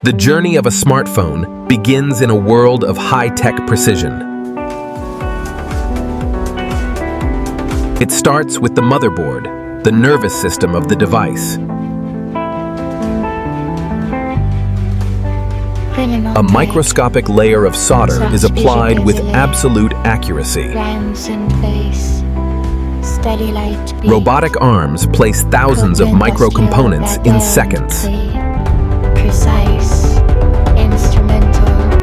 The journey of a smartphone begins in a world of high-tech precision. It starts with the motherboard, the nervous system of the device. A microscopic layer of solder is applied with absolute accuracy. Robotic arms place thousands of micro-components in seconds.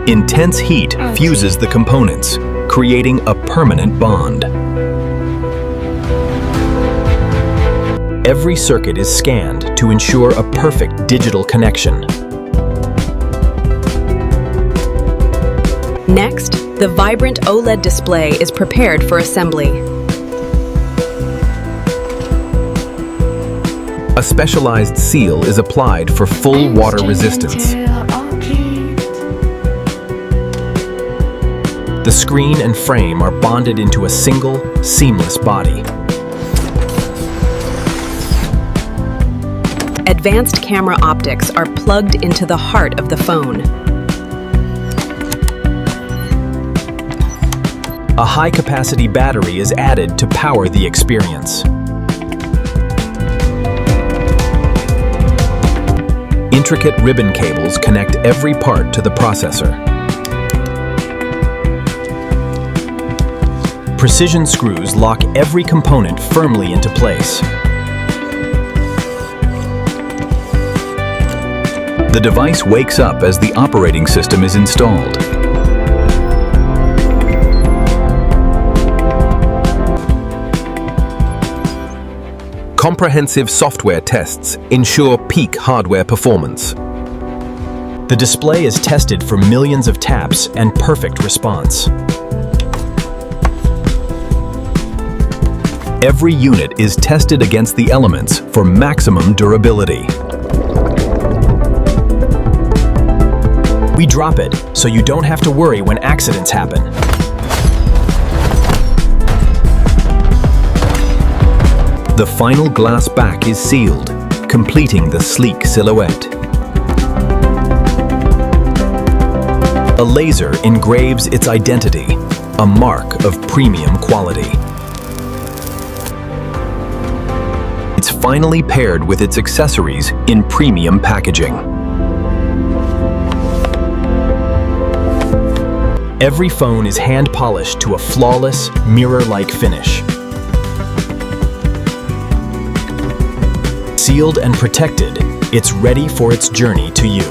Intense heat fuses the components, creating a permanent bond. Every circuit is scanned to ensure a perfect digital connection. Next, the vibrant OLED display is prepared for assembly. A specialized seal is applied for full water resistance. The screen and frame are bonded into a single, seamless body. Advanced camera optics are plugged into the heart of the phone. A high-capacity battery is added to power the experience. Intricate ribbon cables connect every part to the processor. Precision screws lock every component firmly into place. The device wakes up as the operating system is installed. Comprehensive software tests ensure peak hardware performance. The display is tested for millions of taps and perfect response. Every unit is tested against the elements for maximum durability. We drop it so you don't have to worry when accidents happen. The final glass back is sealed, completing the sleek silhouette. A laser engraves its identity, a mark of premium quality. It's finally paired with its accessories in premium packaging. Every phone is hand-polished to a flawless, mirror-like finish. Sealed and protected, it's ready for its journey to you.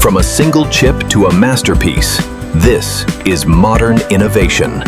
From a single chip to a masterpiece, this is modern innovation.